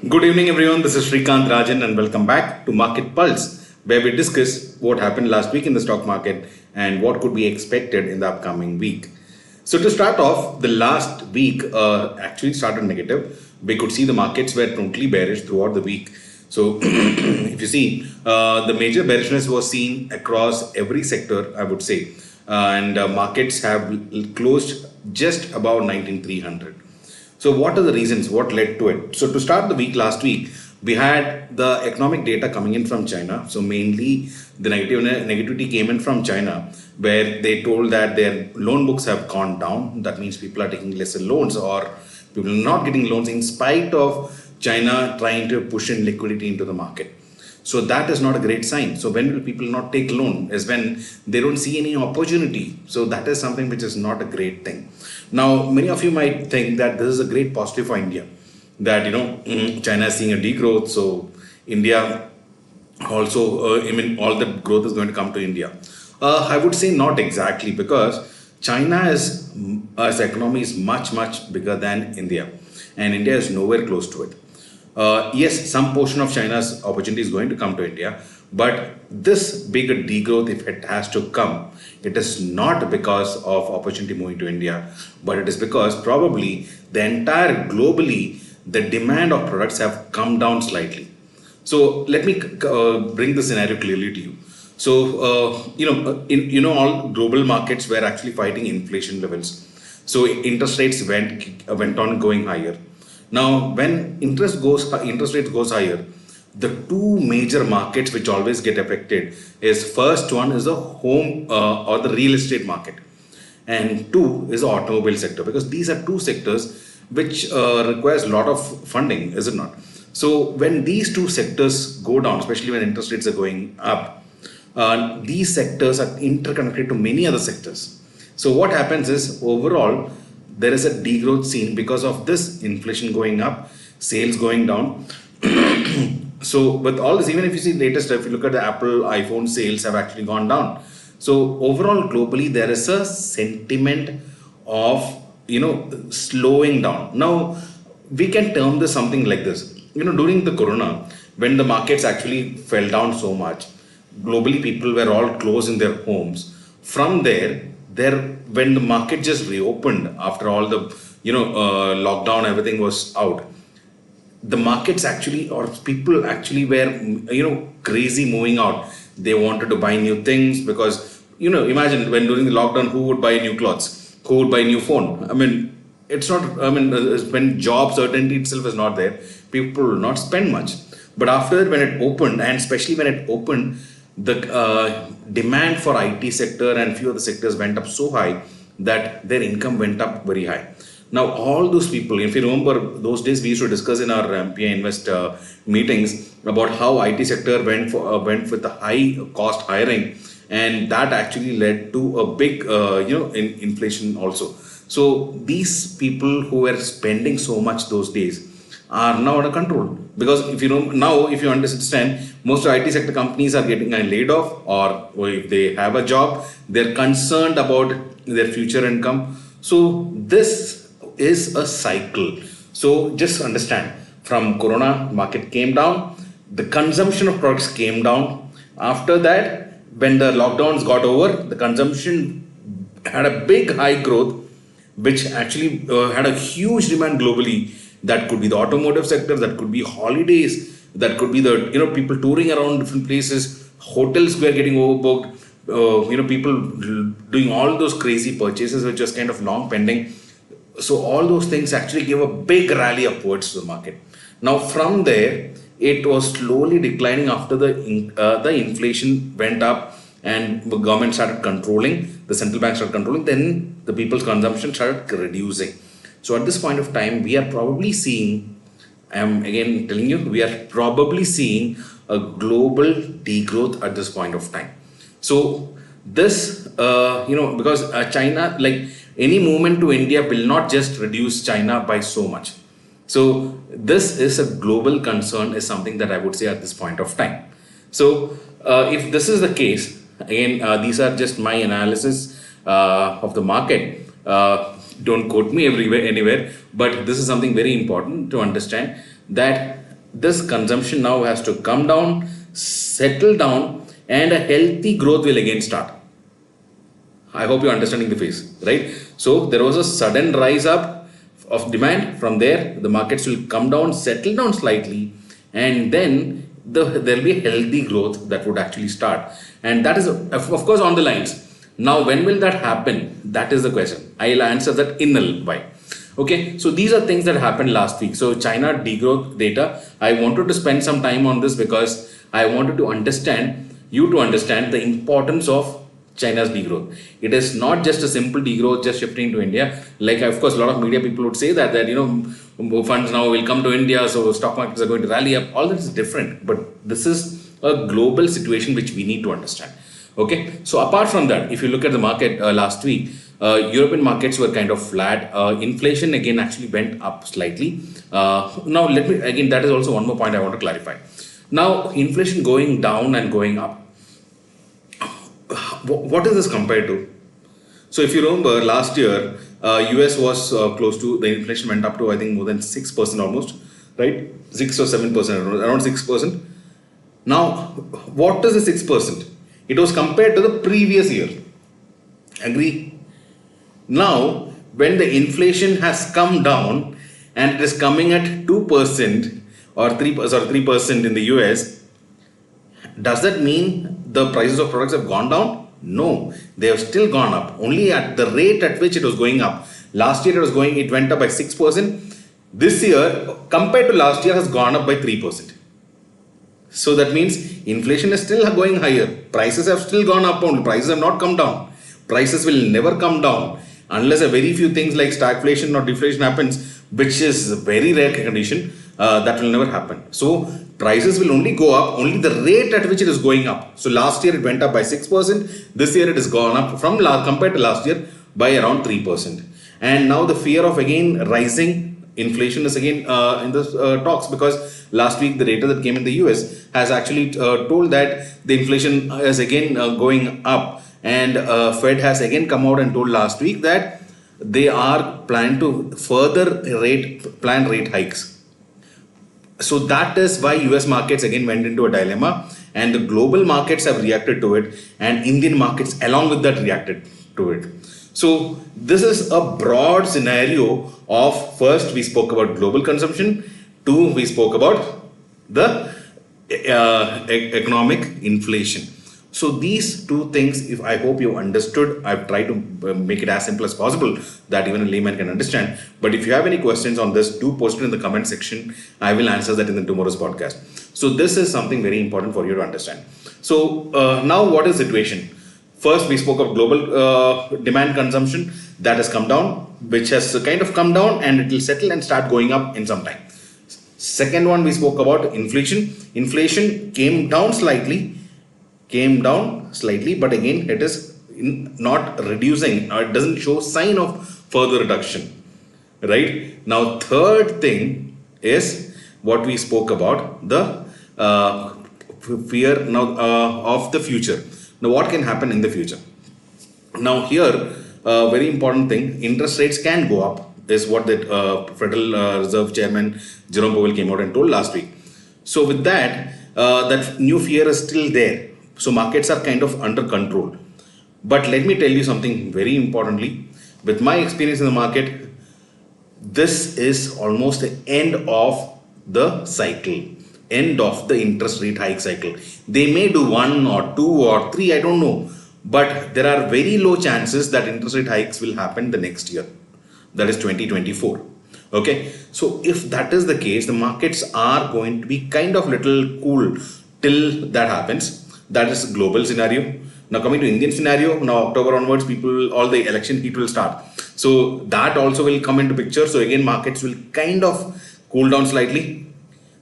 Good evening, everyone. This is Srikanth Rajan, and welcome back to Market Pulse, where we discuss what happened last week in the stock market and what could be expected in the upcoming week. So, to start off, the last week actually started negative. We could see the markets were totally bearish throughout the week. So, if you see, the major bearishness was seen across every sector, I would say, and markets have closed just above 19,300. So what are the reasons? What led to it? So to start the week last week, we had the economic data coming in from China. So mainly the negativity came in from China, where they told that their loan books have gone down. That means people are taking lesser loans, or people are not getting loans in spite of China trying to push in liquidity into the market. So that is not a great sign. So when will people not take loan is when they don't see any opportunity. So that is something which is not a great thing. Now, many of you might think that this is a great positive for India, that, China is seeing a degrowth. So India also, all the growth is going to come to India. I would say not exactly, because China is, as economy is much, much bigger than India, and India is nowhere close to it. Yes, some portion of China's opportunity is going to come to India, but this big degrowth, if it has to come, it is not because of opportunity moving to India, but it is because probably the entire globally, the demand of products have come down slightly. So let me bring the scenario clearly to you. So, all global markets were actually fighting inflation levels. So interest rates went on going higher. Now, when interest rates goes higher, the two major markets which always get affected is, first one is the home or the real estate market, and two is the automobile sector, because these are two sectors which requires a lot of funding, is it not? So when these two sectors go down, especially when interest rates are going up, these sectors are interconnected to many other sectors. So what happens is, overall, there is a degrowth seen because of this inflation going up, sales going down. So with all this, even if you see latest, if you look at the Apple iPhone sales have actually gone down. So overall, globally, there is a sentiment of, slowing down. Now, we can term this something like this. During the corona, when the markets actually fell down so much, globally people were all closed in their homes. From there, when the market just reopened after all the lockdown, everything was out, the markets actually, or people actually were crazy moving out. They wanted to buy new things, because imagine when during the lockdown, who would buy new clothes, who would buy new phone? It's not, when job certainty itself is not there, people will not spend much. But after that, when it opened, and especially when it opened, the demand for IT sector and few other sectors went up so high that their income went up very high. Now, all those people, if you remember those days, we used to discuss in our MPI Invest meetings about how IT sector went with the high cost hiring, and that actually led to a big, inflation also. So these people who were spending so much those days are now under control, because if you understand, most IT sector companies are getting laid off, or if they have a job, they're concerned about their future income. So this is a cycle. So just understand, from corona, market came down, the consumption of products came down. After that, when the lockdowns got over, the consumption had a big high growth, which actually had a huge demand globally. That could be the automotive sector, that could be holidays, that could be the people touring around different places, hotels were getting overbooked, people doing all those crazy purchases which was kind of long pending. So all those things actually gave a big rally upwards to the market. Now from there, it was slowly declining after the inflation went up and the government started controlling, the central bank started controlling, then the people's consumption started reducing. So at this point of time, we are probably seeing, I'm again telling you, we are probably seeing a global degrowth at this point of time. So this, because China, like any movement to India will not just reduce China by so much. So this is a global concern, is something that I would say at this point of time. So if this is the case, again, these are just my analysis of the market. Don't quote me anywhere, but this is something very important to understand, that this consumption now has to come down, settle down, and a healthy growth will again start. I hope you're understanding the phase, right? So there was a sudden rise up of demand. From there, the markets will come down, settle down slightly, and then there'll be a healthy growth that would actually start. And that is, of course, on the lines. Now, when will that happen? That is the question. I'll answer that in a while. Okay, so these are things that happened last week. So China degrowth data, I wanted to spend some time on this because I wanted to understand the importance of China's degrowth. It is not just a simple degrowth just shifting to India. Like, of course, a lot of media people would say that funds now will come to India, so stock markets are going to rally up. All that is different, but this is a global situation which we need to understand. Okay, so apart from that, if you look at the market last week, European markets were kind of flat. Inflation again actually went up slightly. Now that is also one more point I want to clarify. Now, inflation going down and going up. What is this compared to? So if you remember last year, US was close to, the inflation went up to I think more than 6% almost, right? 6 or 7%, around 6%. Now, what is the 6%? It was compared to the previous year. Agree? Now, when the inflation has come down and it is coming at 2% or 3% in the US, does that mean the prices of products have gone down? No, they have still gone up, only at the rate at which it was going up. Last year it went up by 6%. This year, compared to last year, has gone up by 3%. So that means inflation is still going higher. Prices have still gone up only. Prices have not come down. Prices will never come down unless a very few things like stagflation or deflation happens, which is a very rare condition. That will never happen. So prices will only go up, only the rate at which it is going up. So last year it went up by 6%. This year it has gone up compared to last year by around 3%. And now the fear of again rising inflation is again in the talks, because last week the data that came in the US has actually told that the inflation is again going up, and Fed has again come out and told last week that they are planning to further plan rate hikes. So that is why US markets again went into a dilemma, and the global markets have reacted to it, and Indian markets along with that reacted to it. So this is a broad scenario of, first we spoke about global consumption, two we spoke about the economic inflation. So these two things, if I hope you understood, I've tried to make it as simple as possible that even a layman can understand. But if you have any questions on this, do post it in the comment section. I will answer that in the tomorrow's podcast. So this is something very important for you to understand. So now what is the situation? First, we spoke of global demand consumption that has come down, which has kind of come down, and it will settle and start going up in some time. Second one, we spoke about inflation. Inflation came down slightly, but again, it is not reducing. It doesn't show sign of further reduction, right? Now, third thing is what we spoke about, the fear now of the future. Now, what can happen in the future? Now, here, very important thing, interest rates can go up, is what the Federal Reserve Chairman Jerome Powell came out and told last week. So with that, that new fear is still there. So markets are kind of under control. But let me tell you something very importantly. With my experience in the market, this is almost the end of the cycle, end of the interest rate hike cycle. They may do 1 or 2 or 3, I don't know. But there are very low chances that interest rate hikes will happen the next year. That is 2024. Okay. So if that is the case, the markets are going to be kind of little cool till that happens. That is global scenario. Now coming to Indian scenario, now October onwards, all the election heat will start. So that also will come into picture. So again, markets will kind of cool down slightly.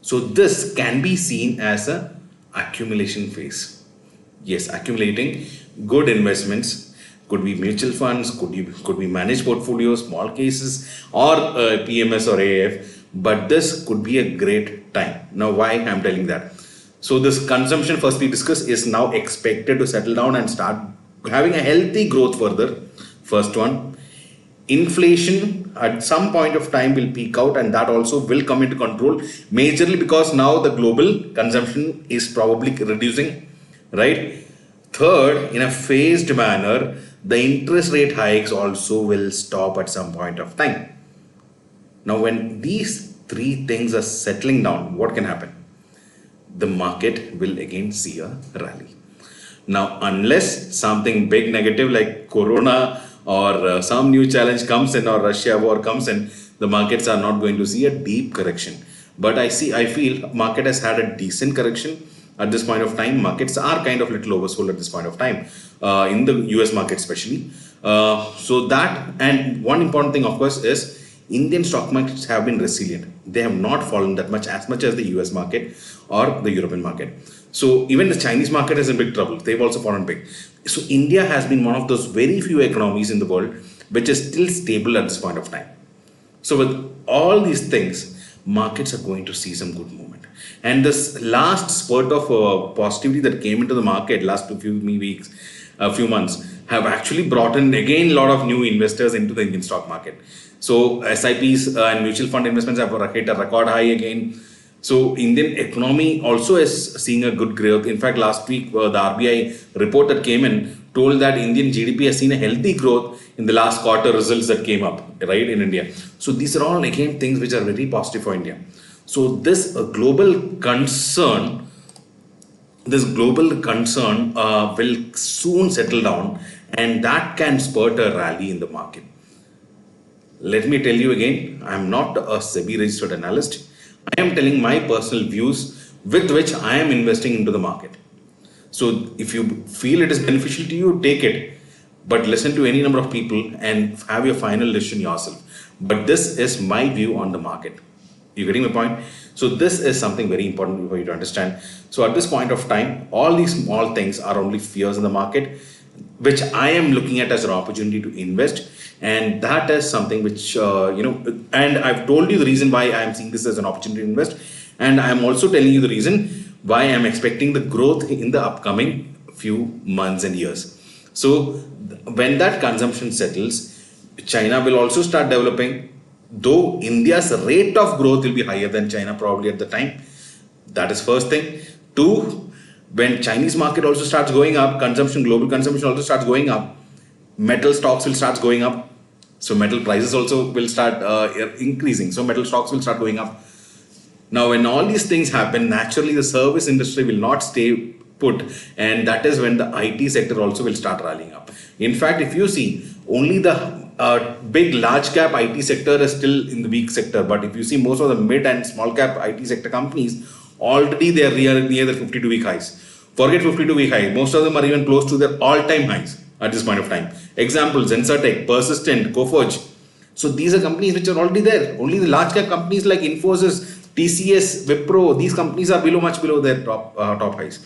So this can be seen as a accumulation phase. Yes, accumulating good investments, could be mutual funds, could be managed portfolios, small cases, or PMS or AIF. But this could be a great time. Now, why I'm telling that? So this consumption, first we discussed, is now expected to settle down and start having a healthy growth further. First one. inflation at some point of time will peak out, and that also will come into control, majorly because now the global consumption is probably reducing, right? Third, in a phased manner, the interest rate hikes also will stop at some point of time. Now, when these three things are settling down, what can happen? The market will again see a rally. Now, unless something big negative like Corona or some new challenge comes in, or Russia war comes in, the markets are not going to see a deep correction. But I feel market has had a decent correction at this point of time. Markets are kind of little oversold at this point of time, in the US market especially. So that, and one important thing of course is Indian stock markets have been resilient. They have not fallen that much as the US market or the European market. So even the Chinese market is in big trouble. They've also fallen big. So India has been one of those very few economies in the world which is still stable at this point of time. So with all these things, markets are going to see some good movement. And this last spurt of positivity that came into the market last few months, have actually brought in again a lot of new investors into the Indian stock market. So SIPs and mutual fund investments have hit a record high again. So Indian economy also is seeing a good growth. In fact, last week the RBI report that came in told that Indian GDP has seen a healthy growth in the last quarter results that came up, right, in India. So these are all again things which are very positive for India. So this global concern will soon settle down, and that can spurt a rally in the market. Let me tell you again, I am not a SEBI registered analyst. I am telling my personal views with which I am investing into the market. So if you feel it is beneficial to you, take it. But listen to any number of people and have your final decision yourself. But this is my view on the market. You getting my point? So this is something very important for you to understand. So at this point of time, all these small things are only fears in the market, which I am looking at as an opportunity to invest. And that is something which, and I've told you the reason why I am seeing this as an opportunity to invest. And I'm also telling you the reason why I'm expecting the growth in the upcoming few months and years. So when that consumption settles, China will also start developing, though India's rate of growth will be higher than China probably at the time. That is first thing. Two, when Chinese market also starts going up, global consumption also starts going up, metal stocks will start going up. So metal prices also will start increasing. So metal stocks will start going up. Now, when all these things happen, naturally the service industry will not stay put, and that is when the IT sector also will start rallying up. In fact, if you see, only the big large cap IT sector is still in the weak sector, but if you see most of the mid and small cap IT sector companies, already they are near the 52-week highs. Forget 52-week highs, most of them are even close to their all-time highs at this point of time. Examples, Ensartec, Persistent, Coforge. So these are companies which are already there. Only the large cap companies like Infosys, TCS, Wipro, these companies are much below their top highs.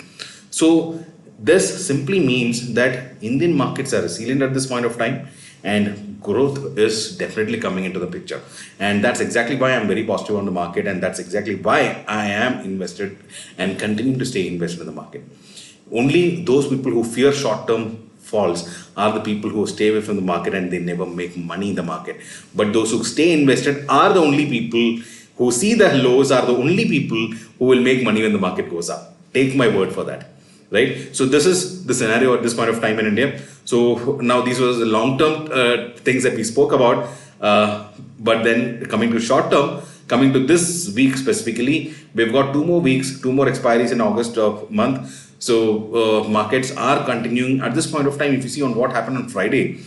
So this simply means that Indian markets are resilient at this point of time, and growth is definitely coming into the picture. And that's exactly why I'm very positive on the market, and that's exactly why I am invested and continue to stay invested in the market. Only those people who fear short-term falls are the people who stay away from the market and they never make money in the market. But those who stay invested are the only people who see the lows, are the only people who will make money when the market goes up. Take my word for that. Right? So this is the scenario at this point of time in India. So now these were the long-term things that we spoke about. But then coming to short-term, coming to this week specifically, we've got 2 more weeks, 2 more expiries in August of month. So markets are continuing at this point of time. If you see on what happened on Friday,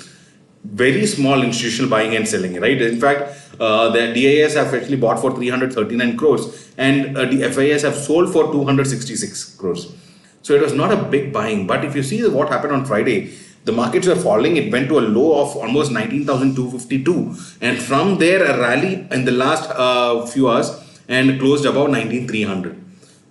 very small institutional buying and selling, right? In fact, the DIS have actually bought for 339 crores and the FIS have sold for 266 crores. So it was not a big buying. But if you see what happened on Friday, the markets were falling. It went to a low of almost 19,252. And from there, a rally in the last few hours and closed above 19,300.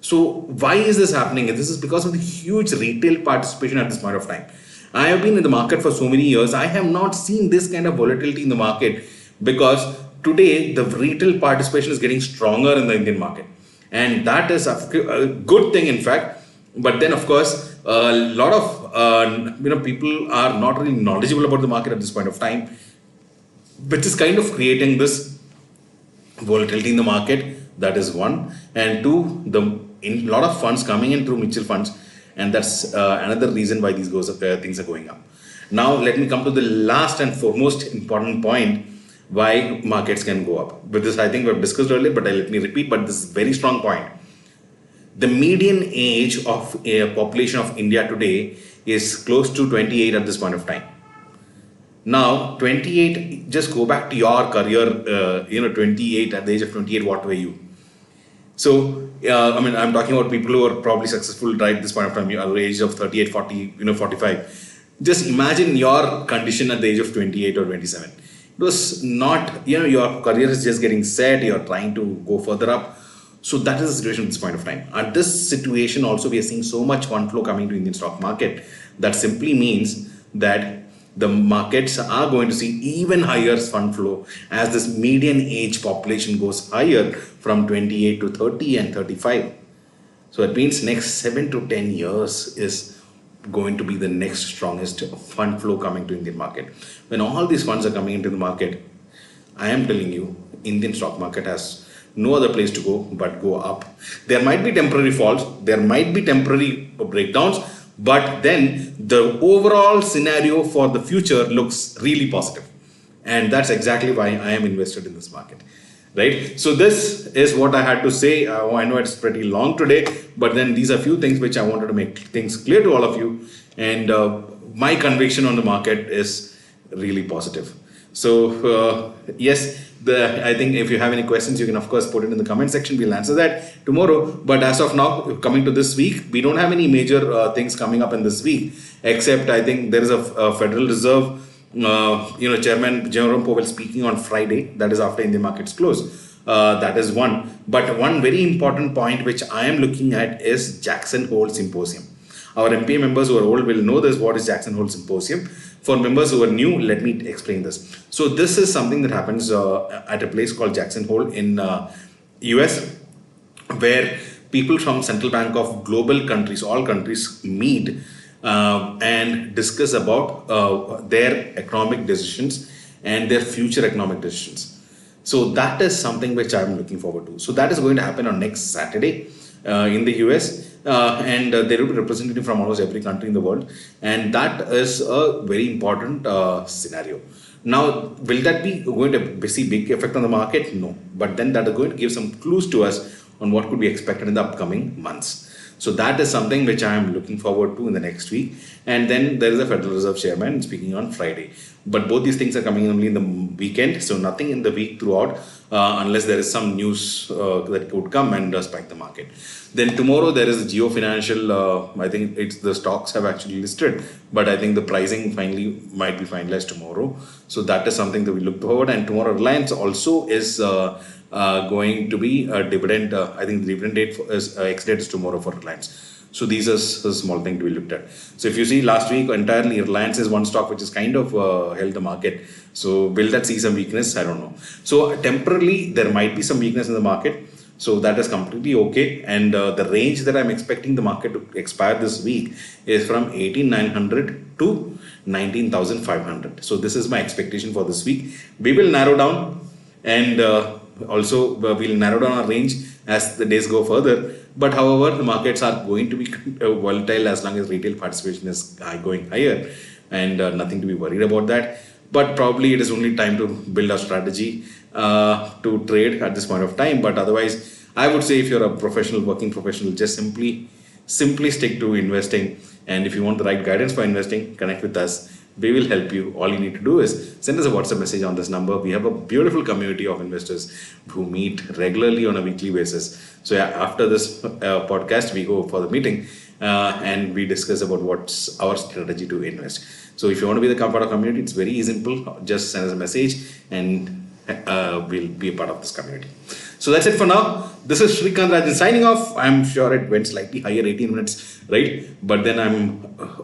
So why is this happening? This is because of the huge retail participation at this point of time. I have been in the market for so many years. I have not seen this kind of volatility in the market because today the retail participation is getting stronger in the Indian market. And that is a good thing, in fact. But then, of course, a lot of people are not really knowledgeable about the market at this point of time. which is kind of creating this volatility in the market. That is one. And two, in lot of funds coming in through mutual funds, and that's another reason why things are going up. Now let me come to the last and foremost important point why markets can go up. With this, I think we've discussed earlier, but let me repeat, but this is a very strong point. The median age of a population of India today is close to 28 at this point of time. Now, 28, just go back to your career, 28, at the age of 28, what were you? So, I'm talking about people who are probably successful right at this point of time, at the age of 38, 40, 45. Just imagine your condition at the age of 28 or 27. It was not, your career is just getting set, you're trying to go further up. So that is the situation at this point of time. At this situation also, we are seeing so much fund flow coming to Indian stock market. That simply means that the markets are going to see even higher fund flow as this median age population goes higher from 28 to 30 and 35. So it means next 7 to 10 years is going to be the next strongest fund flow coming to Indian market. When all these funds are coming into the market, I am telling you, Indian stock market has no other place to go but go up. There might be temporary falls, there might be temporary breakdowns, but then the overall scenario for the future looks really positive. And that's exactly why I am invested in this market, right? So this is what I had to say. I know it's pretty long today, but then these are few things which I wanted to make things clear to all of you. And my conviction on the market is really positive. So yes, I think if you have any questions, you can of course put it in the comment section. We'll answer that tomorrow. But as of now, coming to this week, we don't have any major things coming up in this week, except I think there is a Federal Reserve, Chairman Jerome Powell speaking on Friday. That is after Indian markets close. That is one. But one very important point which I am looking at is Jackson Hole Symposium. Our MPA members who are old will know this. What is Jackson Hole Symposium? For members who are new, let me explain this. So this is something that happens at a place called Jackson Hole in US, where people from Central Bank of global countries, all countries, meet and discuss about their economic decisions and their future economic decisions. So that is something which I'm looking forward to. So that is going to happen on next Saturday in the US. And there will be representatives from almost every country in the world, and that is a very important scenario. Now, will that be going to see big effect on the market? No, but then that is going to give some clues to us on what could be expected in the upcoming months. So that is something which I am looking forward to in the next week. And then there is a Federal Reserve Chairman speaking on Friday. But both these things are coming only in the weekend, so nothing in the week throughout, unless there is some news that could come and spike the market. Then tomorrow there is a Geo Financial, I think the stocks have actually listed, but I think the pricing finally might be finalized tomorrow. So that is something that we look forward. And tomorrow Reliance also is going to be a dividend. I think the dividend date ex-date is tomorrow for Reliance. So these are a small thing to be looked at. So if you see last week entirely Reliance is one stock which is kind of held the market. So will that see some weakness? I don't know. So temporarily there might be some weakness in the market. So that is completely okay. And the range that I'm expecting the market to expire this week is from 18,900 to 19,500. So this is my expectation for this week. We will narrow down, and also we'll narrow down our range as the days go further. But however, the markets are going to be volatile as long as retail participation is going higher, and nothing to be worried about that. But probably it is only time to build a strategy to trade at this point of time. But otherwise, I would say if you're a professional, working professional, just simply stick to investing. And if you want the right guidance for investing, connect with us. We will help you. All you need to do is send us a WhatsApp message on this number. We have a beautiful community of investors who meet regularly on a weekly basis. So yeah, after this podcast, we go for the meeting and we discuss about what's our strategy to invest. So if you want to be the part of the community, it's very simple. Just send us a message and we'll be a part of this community. So that's it for now. This is Srikanth Rajan signing off. I'm sure it went slightly higher, 18 minutes, right? But then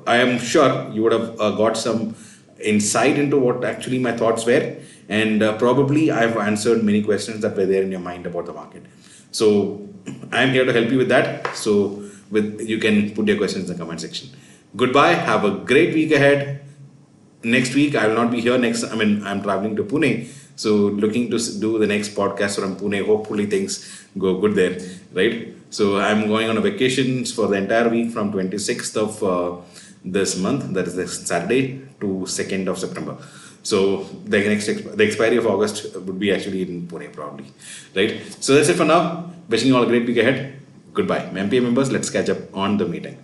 I am sure you would have got some insight into what actually my thoughts were. And probably I've answered many questions that were there in your mind about the market. So I'm here to help you with that. So you can put your questions in the comment section. Goodbye. Have a great week ahead. next week I will not be here. I'm traveling to Pune. So looking to do the next podcast from Pune. Hopefully things go good there, right? So I'm going on a vacations for the entire week from 26th of this month, that is this Saturday, to 2nd of September. So the expiry of August would be actually in Pune probably, right? So that's it for now. Wishing you all a great week ahead. Goodbye. MPA members, let's catch up on the meeting.